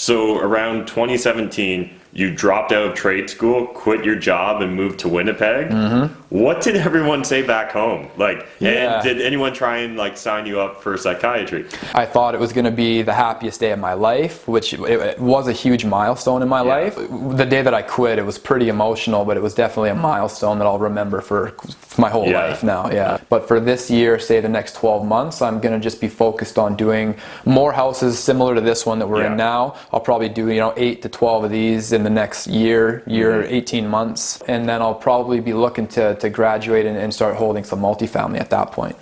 So around 2017, you dropped out of trade school, quit your job, and moved to Winnipeg. Mm-hmm. What did everyone say back home? Like, Yeah. and did anyone try and like sign you up for psychiatry? I thought it was going to be the happiest day of my life, which it was a huge milestone in my life. The day that I quit, it was pretty emotional, but it was definitely a milestone that I'll remember for my whole life now. Yeah. But for this year, say the next 12 months, I'm going to just be focused on doing more houses similar to this one that we're in now. I'll probably do 8 to 12 of these in the next year, 18 months, and then I'll probably be looking to graduate and start holding some multifamily at that point.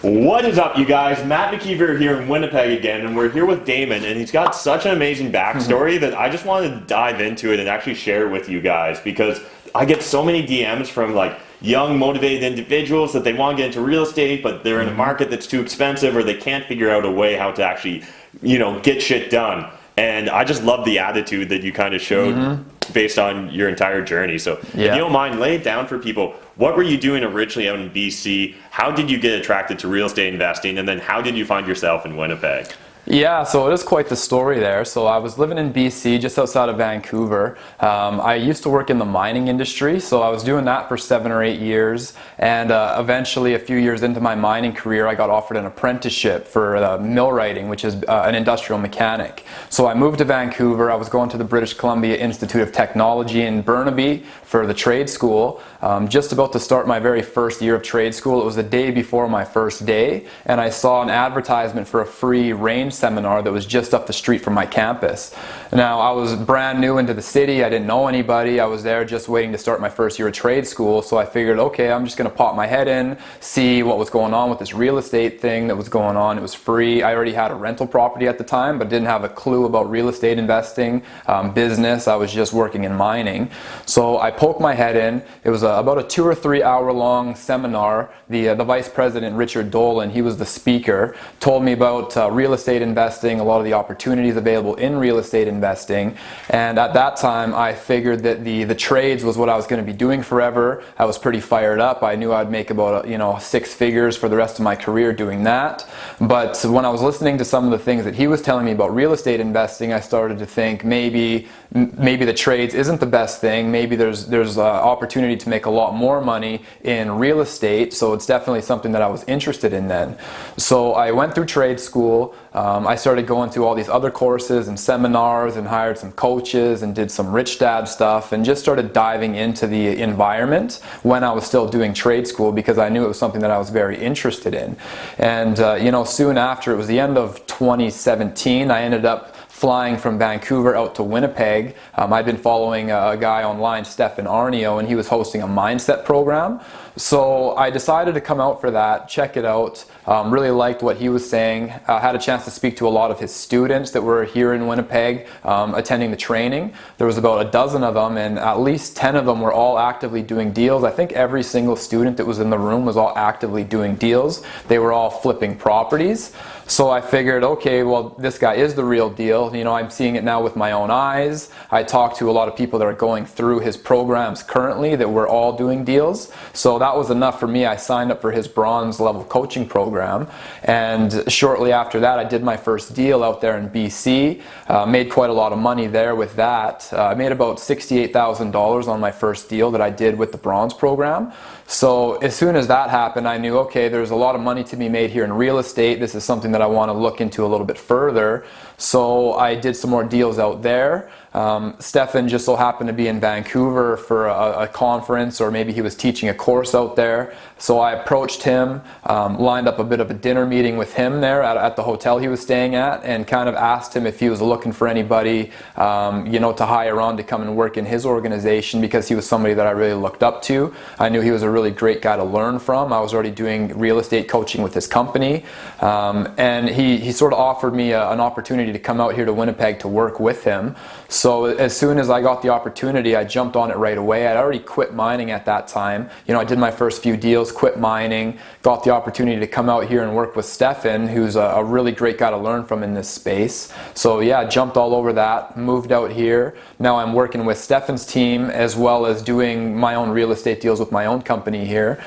What is up, you guys? Matt McKeever here in Winnipeg again, and we're here with Damon, and he's got such an amazing backstory that I just wanted to dive into it and actually share it with you guys, because I get so many DMs from like young motivated individuals that they want to get into real estate, but they're in a market that's too expensive, or they can't figure out a way how to actually get shit done. And I just love the attitude that you kind of showed based on your entire journey. So if you don't mind, lay it down for people. What were you doing originally out in BC? How did you get attracted to real estate investing? And then how did you find yourself in Winnipeg? Yeah, so it is quite the story there. So I was living in BC, just outside of Vancouver. I used to work in the mining industry, so I was doing that for 7 or 8 years. And eventually, a few years into my mining career, I got offered an apprenticeship for millwrighting, which is an industrial mechanic. So I moved to Vancouver. I was going to the British Columbia Institute of Technology in Burnaby for the trade school. Just about to start my very first year of trade school. It was the day before my first day, and I saw an advertisement for a free REIN seminar that was just up the street from my campus. Now, I was brand new into the city. I didn't know anybody. I was there just waiting to start my first year of trade school, so I figured, okay, I'm just going to pop my head in, see what was going on with this real estate thing that was going on. It was free. I already had a rental property at the time, but didn't have a clue about real estate investing, business. I was just working in mining. So I poked my head in. It was about a 2 or 3 hour long seminar. The vice president, Richard Dolan, he was the speaker, told me about real estate investing, a lot of the opportunities available in real estate investing. And at that time, I figured that the trades was what I was going to be doing forever. I was pretty fired up. I knew I'd make about 6 figures for the rest of my career doing that. But when I was listening to some of the things that he was telling me about real estate investing, I started to think maybe the trades isn't the best thing. Maybe there's opportunity to make a lot more money in real estate. So it's definitely something that I was interested in then. So I went through trade school. I started going to all these other courses and seminars and hired some coaches and did some rich dad stuff and just started diving into the environment when I was still doing trade school, because I knew it was something that I was very interested in. And soon after, it was the end of 2017, I ended up flying from Vancouver out to Winnipeg. I'd been following a guy online, Stefan Aarnio, and he was hosting a mindset program. So I decided to come out for that, check it out. Really liked what he was saying. Had a chance to speak to a lot of his students that were here in Winnipeg attending the training. There was about a dozen of them, and at least 10 of them were all actively doing deals. I think every single student that was in the room was all actively doing deals. They were all flipping properties. So I figured, okay, well, this guy is the real deal. I'm seeing it now with my own eyes. I talked to a lot of people that are going through his programs currently that were all doing deals. So that was enough for me. I signed up for his bronze level coaching program. And shortly after that, I did my first deal out there in BC. Made quite a lot of money there with that. I made about $68,000 on my first deal that I did with the bronze program. So as soon as that happened, I knew, okay, there's a lot of money to be made here in real estate. This is something that I want to look into a little bit further. So I did some more deals out there. Stefan just so happened to be in Vancouver for a conference, or maybe he was teaching a course out there. So I approached him, lined up a bit of a dinner meeting with him there at the hotel he was staying at, and kind of asked him if he was looking for anybody, to hire on to come and work in his organization, because he was somebody that I really looked up to. I knew he was a really great guy to learn from. I was already doing real estate coaching with his company, and he sort of offered me an opportunity to come out here to Winnipeg to work with him. So as soon as I got the opportunity, I jumped on it right away. I'd already quit mining at that time. I did my first few deals, quit mining, got the opportunity to come out here and work with Stefan, who's a really great guy to learn from in this space. So yeah, jumped all over that, moved out here. Now I'm working with Stefan's team as well as doing my own real estate deals with my own company here.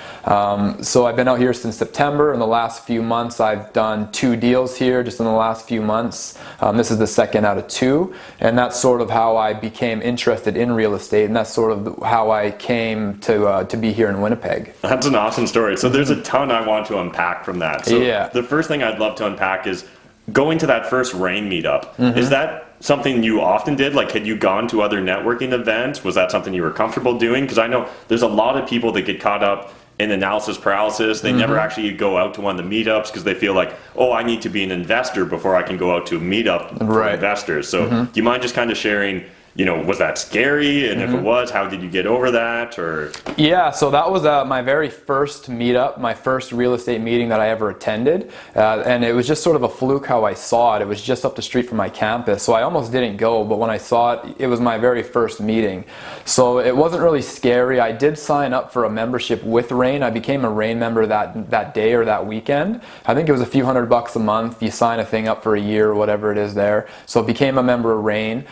So I've been out here since September. In the last few months, I've done 2 deals here just in the last few months. This is the second out of 2, and that's sort of how I became interested in real estate, and that's sort of how I came to be here in Winnipeg. That's an awesome story. So there's a ton I want to unpack from that. So Yeah. the first thing I'd love to unpack is going to that first REIN meetup. Is that something you often did? Like, had you gone to other networking events? Was that something you were comfortable doing? Because I know there's a lot of people that get caught up in analysis paralysis. They never actually go out to one of the meetups because they feel like, oh, I need to be an investor before I can go out to a meetup for investors. So do you mind just kind of sharing, was that scary? And if it was, how did you get over that? Or Yeah, so that was my very first meetup, my first real estate meeting that I ever attended. And it was just sort of a fluke how I saw it. It was just up the street from my campus. So I almost didn't go, but when I saw it, it was my very first meeting. So it wasn't really scary. I did sign up for a membership with REIN. I became a REIN member that day or that weekend. I think it was a few $100 a month. You sign a thing up for a year or whatever it is there. So I became a member of REIN.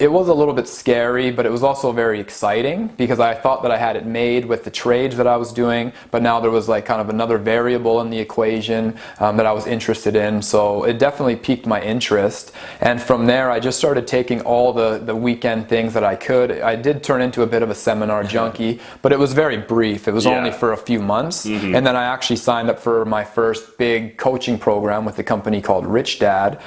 It was a little bit scary, but it was also very exciting because I thought that I had it made with the trades that I was doing, but now there was like kind of another variable in the equation that I was interested in. So it definitely piqued my interest. And from there, I just started taking all the weekend things that I could. I did turn into a bit of a seminar junkie, but it was very brief. It was only for a few months. And then I actually signed up for my first big coaching program with a company called Rich Dad.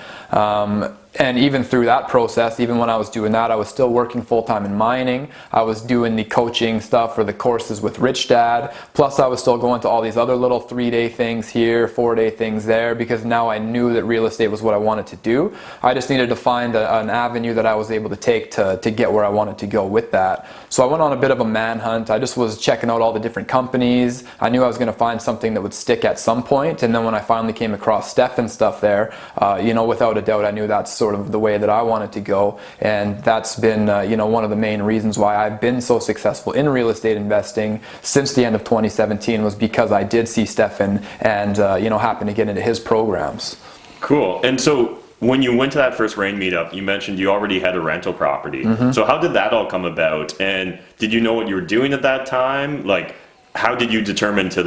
And even through that process, even when I was doing that, I was still working full-time in mining. I was doing the coaching stuff for the courses with Rich Dad. Plus, I was still going to all these other little 3-day things here, 4-day things there, because now I knew that real estate was what I wanted to do. I just needed to find an avenue that I was able to take to get where I wanted to go with that. So I went on a bit of a manhunt. I just was checking out all the different companies. I knew I was going to find something that would stick at some point. And then when I finally came across Stefan's stuff there, without a doubt, I knew that's sort of the way that I wanted to go. And that's been, one of the main reasons why I've been so successful in real estate investing since the end of 2017 was because I did see Stefan and, happened to get into his programs. Cool. And so when you went to that first REIN meetup, you mentioned you already had a rental property. So how did that all come about? And did you know what you were doing at that time? Like, how did you determine to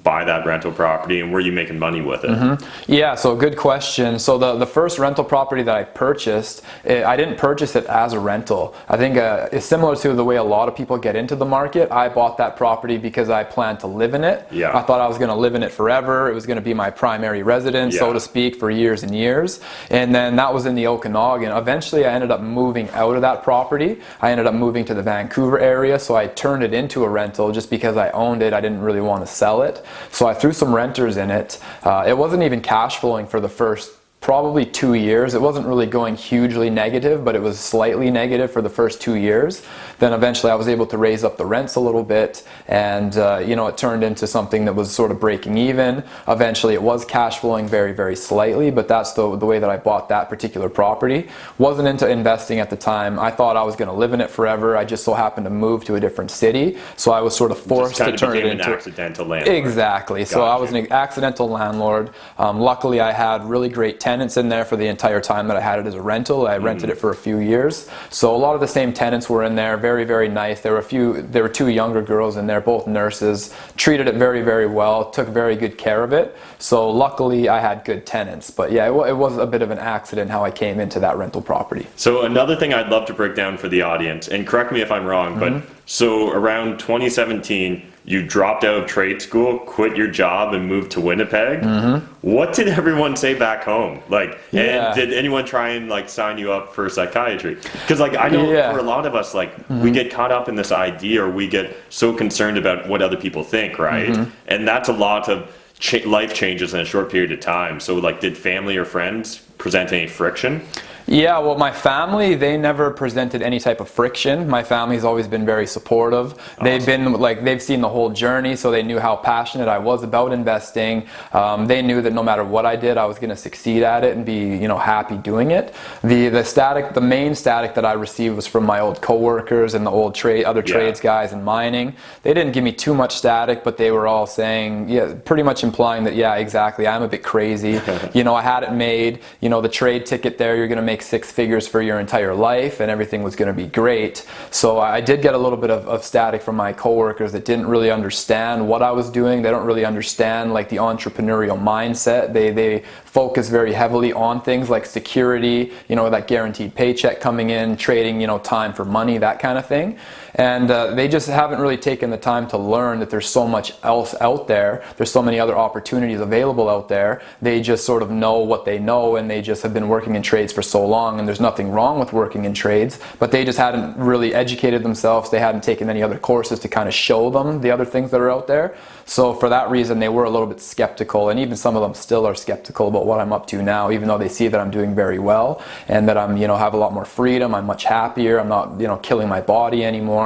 buy that rental property, and were you making money with it? Yeah, so good question. So the first rental property that I purchased, I didn't purchase it as a rental. I think it's similar to the way a lot of people get into the market. I bought that property because I planned to live in it. Yeah. I thought I was going to live in it forever. It was going to be my primary residence, so to speak, for years and years. And then that was in the Okanagan. Eventually, I ended up moving out of that property. I ended up moving to the Vancouver area, so I turned it into a rental just because I owned it. I didn't really want to sell it. So I threw some renters in it. It wasn't even cash flowing for the first probably 2 years. It wasn't really going hugely negative, but it was slightly negative for the first 2 years. Then eventually I was able to raise up the rents a little bit, and it turned into something that was sort of breaking even. Eventually it was cash flowing very, very slightly, but that's the way that I bought that particular property. Wasn't into investing at the time. I thought I was going to live in it forever. I just so happened to move to a different city, so I was sort of forced to turn it into an accidental landlord. Exactly. Gotcha. So I was an accidental landlord. Luckily I had really great tenants in there for the entire time that I had it as a rental. I rented it for a few years. So a lot of the same tenants were in there, very, very nice. There were 2 younger girls in there, both nurses, treated it very, very well, took very good care of it. So luckily I had good tenants. But yeah, it was a bit of an accident how I came into that rental property. So another thing I'd love to break down for the audience, and correct me if I'm wrong, but so around 2017, you dropped out of trade school, quit your job, and moved to Winnipeg. What did everyone say back home? And did anyone try and sign you up for psychiatry? Because I know for a lot of us, we get caught up in this idea, or we get so concerned about what other people think, right? And that's a lot of life changes in a short period of time. So did family or friends present any friction? Yeah, well, my family, they never presented any type of friction. My family's always been very supportive. Awesome. They've been like, they've seen the whole journey, so they knew how passionate I was about investing. They knew that no matter what I did, I was going to succeed at it and be, you know, happy doing it. The main static that I received was from my old coworkers and the old other trades guys in mining. They didn't give me too much static, but they were all saying, yeah, pretty much implying that, yeah, exactly, I'm a bit crazy. You know, I had it made, you know, the trade ticket there, you're going to make 6 figures for your entire life and everything was going to be great. So I did get a little bit of static from my coworkers that didn't really understand what I was doing. They don't really understand like the entrepreneurial mindset. They focus very heavily on things like security, you know, that guaranteed paycheck coming in, trading, you know, time for money, that kind of thing. And they just haven't really taken the time to learn that there's so much else out there. There's so many other opportunities available out there. They just sort of know what they know, and they just have been working in trades for so long, and there's nothing wrong with working in trades, but they just hadn't really educated themselves. They hadn't taken any other courses to kind of show them the other things that are out there. So for that reason, they were a little bit skeptical, and even some of them still are skeptical about what I'm up to now, even though they see that I'm doing very well and that I'm, you know, have a lot more freedom. I'm much happier. I'm not, you know, killing my body anymore.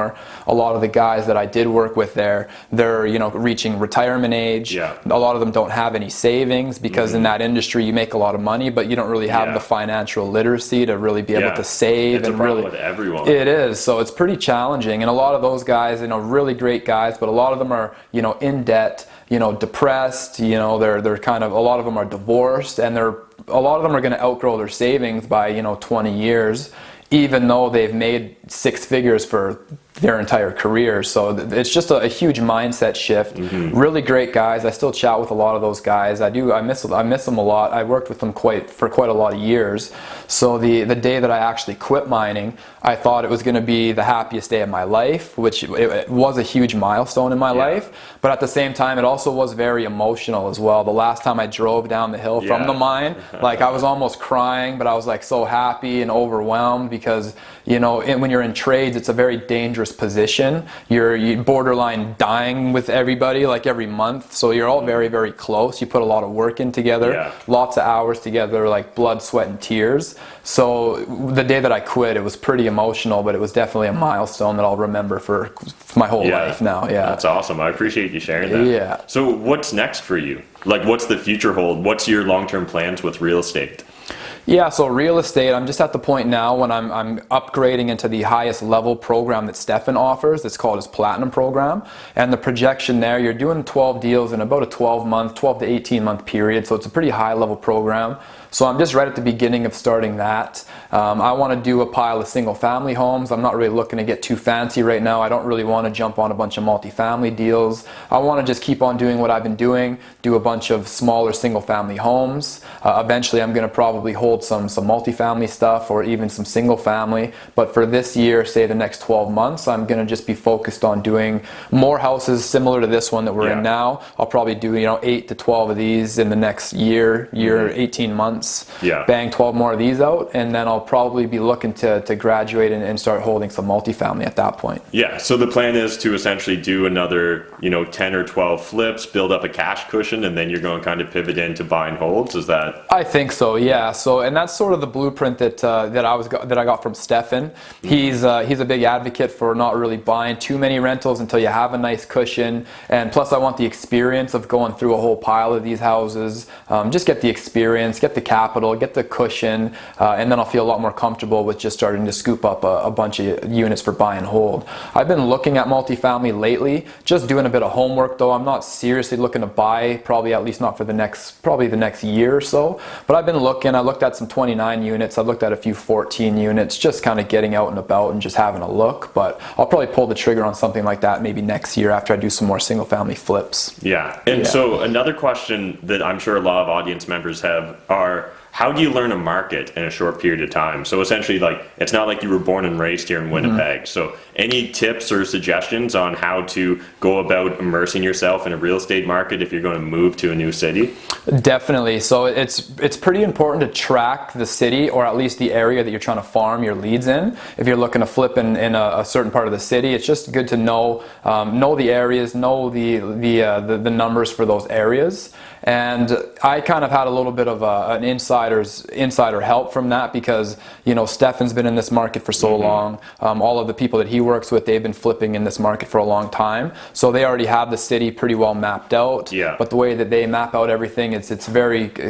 A lot of the guys that I did work with there, they're, you know, reaching retirement age. Yeah. A lot of them don't have any savings because in that industry you make a lot of money, but you don't really have the financial literacy to really be able to save. It's and a problem really with everyone. It is. So it's pretty challenging, and a lot of those guys, you know, really great guys, but a lot of them are, you know, in debt, you know, depressed, you know, they're kind of, a lot of them are divorced, and a lot of them are going to outgrow their savings by, you know, 20 years, even though they've made 6 figures for their entire career. So it's just a huge mindset shift. Really great guys. I still chat with a lot of those guys. I miss them a lot. I worked with them for quite a lot of years. So the day that I actually quit mining, I thought it was going to be the happiest day of my life, which it was a huge milestone in my life. But at the same time, it also was very emotional as well. The last time I drove down the hill from the mine, like I was almost crying, but I was like so happy and overwhelmed because, you know, when you're in trades, it's a very dangerous position. You're borderline dying with everybody like every month, so you're all very, very close. You put a lot of work in together, lots of hours together, like blood, sweat, and tears. So the day that I quit, it was pretty emotional, but it was definitely a milestone that I'll remember for my whole life now. Yeah, that's awesome. I appreciate you sharing that. Yeah. So what's next for you? Like, what's the future hold? What's your long-term plans with real estate? Yeah, so real estate, I'm just at the point now when I'm upgrading into the highest level program that Stefan offers. It's called his Platinum program. And the projection there, you're doing 12 deals in about a 12 to 18 month period. So it's a pretty high level program. So I'm just right at the beginning of starting that. I want to do a pile of single family homes. I'm not really looking to get too fancy right now. I don't really want to jump on a bunch of multifamily deals. I want to just keep on doing what I've been doing, do a bunch of smaller single family homes. Eventually I'm going to probably hold some multifamily stuff or even some single family. But for this year, say the next 12 months, I'm going to just be focused on doing more houses similar to this one that we're in now. I'll probably do, you know, 8 to 12 of these in the next year, 18 months. Bang 12 more of these out, and then I'll probably be looking to graduate and start holding some multifamily at that point. Yeah, so the plan is to essentially do another, you know, 10 or 12 flips, build up a cash cushion, and then you're going to kind of pivot into buy and holds. Is that? I think so, yeah. So, and that's sort of the blueprint that I got from Stefan. He's a big advocate for not really buying too many rentals until you have a nice cushion, and plus I want the experience of going through a whole pile of these houses. Just get the experience, get the capital, get the cushion, and then I'll feel a lot more comfortable with just starting to scoop up a bunch of units for buy and hold. I've been looking at multifamily lately, just doing a bit of homework though. I'm not seriously looking to buy, probably at least not for the next year or so, but I've been looking. I looked at some 29 units, I've looked at a few 14 units, just kind of getting out and about and just having a look, but I'll probably pull the trigger on something like that maybe next year after I do some more single family flips. Yeah, and so another question that I'm sure a lot of audience members have are, how do you learn a market in a short period of time? So essentially, like, it's not like you were born and raised here in Winnipeg. So any tips or suggestions on how to go about immersing yourself in a real estate market if you're going to move to a new city? Definitely. So it's pretty important to track the city, or at least the area that you're trying to farm your leads in. If you're looking to flip in a certain part of the city, it's just good to know the areas, know the numbers for those areas. And I kind of had a little bit of an inside insider help from that, because Stefan's been in this market for so long. All of the people that he works with, they've been flipping in this market for a long time, so they already have the city pretty well mapped out. But the way that they map out everything, it's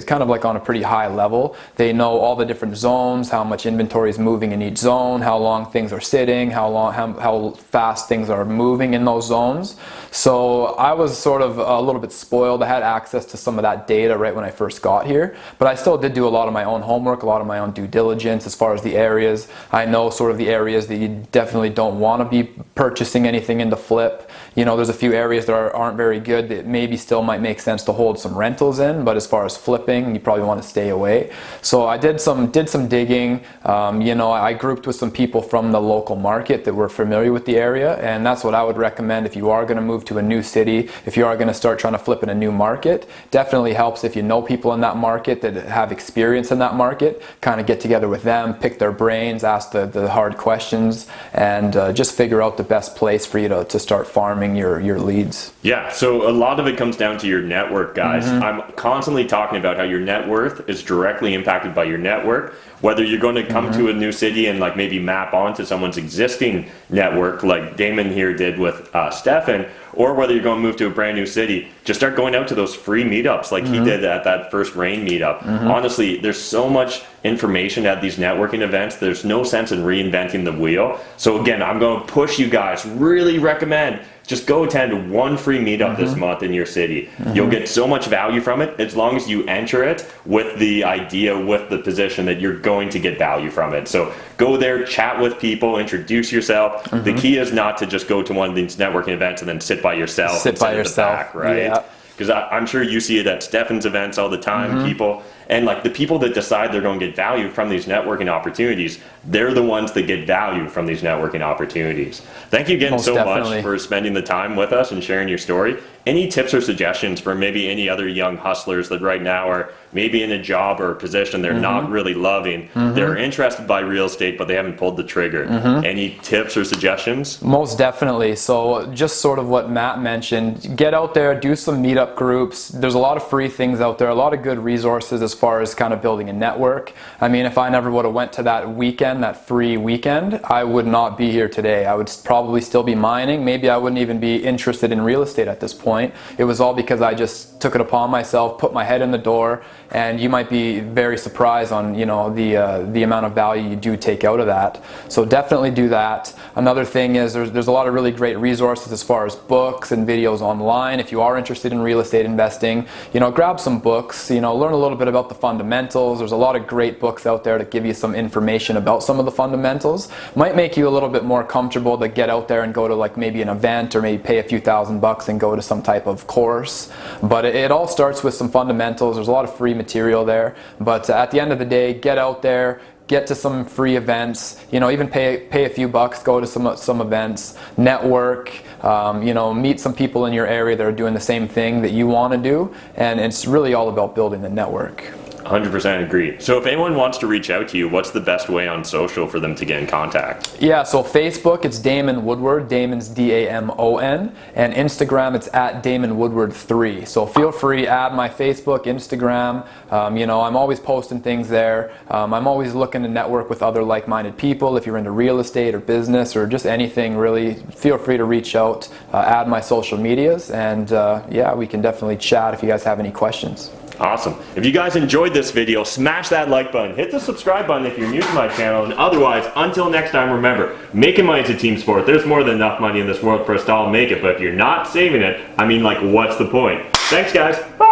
kind of like on a pretty high level. They know all the different zones, how much inventory is moving in each zone, how long things are sitting, how fast things are moving in those zones. So I was sort of a little bit spoiled. I had access to some of that data right when I first got here, but I still did do a lot of my own homework, a lot of my own due diligence as far as the areas. I know sort of the areas that you definitely don't want to be purchasing anything into flip. There's a few areas that aren't very good that maybe still might make sense to hold some rentals in, but as far as flipping, you probably want to stay away. So I did some digging. I grouped with some people from the local market that were familiar with the area, and that's what I would recommend if you are going to move to a new city, if you are going to start trying to flip in a new market. Definitely helps if you know people in that market that have experience in that market, kind of get together with them, pick their brains, ask the hard questions, and just figure out the best place for you to start farming your leads. Yeah, so a lot of it comes down to your network, guys. I'm constantly talking about how your net worth is directly impacted by your network. Whether you're going to come to a new city and like maybe map onto someone's existing network like Damon here did with Stefan, or whether you're going to move to a brand new city, just start going out to those free meetups like he did at that first REIN meetup. Honestly, there's so much information at these networking events. There's no sense in reinventing the wheel. So again, I'm going to push you guys, really recommend just go attend one free meetup this month in your city. You'll get so much value from it as long as you enter it with the idea, with the position that you're going to get value from it. So go there, chat with people, introduce yourself. The key is not to just go to one of these networking events and then sit by yourself. Sit by yourself, right? Because I'm sure you see it at Stefan's events all the time, people. And like the people that decide they're going to get value from these networking opportunities, they're the ones that get value from these networking opportunities. Thank you again much for spending the time with us and sharing your story. Any tips or suggestions for maybe any other young hustlers that right now are maybe in a job or a position they're not really loving, they're interested by real estate but they haven't pulled the trigger? Any tips or suggestions? Most definitely. So just sort of what Matt mentioned, get out there, do some meetup groups. There's a lot of free things out there, a lot of good resources as far as kind of building a network. I mean, if I never would have went to that weekend, that free weekend, I would not be here today. I would probably still be mining. Maybe I wouldn't even be interested in real estate at this point. It was all because I just took it upon myself, put my head in the door, and you might be very surprised on the amount of value you do take out of that. So definitely do that. Another thing is there's a lot of really great resources as far as books and videos online. If you are interested in real estate investing, grab some books, learn a little bit about the fundamentals. There's a lot of great books out there to give you some information about some of the fundamentals. Might make you a little bit more comfortable to get out there and go to like maybe an event or maybe pay a few $1,000s and go to some type of course. But it all starts with some fundamentals. There's a lot of free material there. But at the end of the day, get out there, get to some free events, even pay a few bucks, go to some events, network, meet some people in your area that are doing the same thing that you want to do, and it's really all about building the network. 100% agree. So if anyone wants to reach out to you, what's the best way on social for them to get in contact? Yeah, so Facebook, it's Damon Woodward. Damon's D-A-M-O-N. And Instagram, it's at Damon Woodward 3. So feel free, add my Facebook, Instagram. I'm always posting things there. I'm always looking to network with other like-minded people. If you're into real estate or business or just anything really, feel free to reach out, add my social medias, and yeah, we can definitely chat if you guys have any questions. Awesome. If you guys enjoyed this video, smash that like button, hit the subscribe button if you're new to my channel, and otherwise, until next time, remember, making money is a team sport. There's more than enough money in this world for us to all make it, but if you're not saving it, I mean, like, what's the point? Thanks, guys. Bye.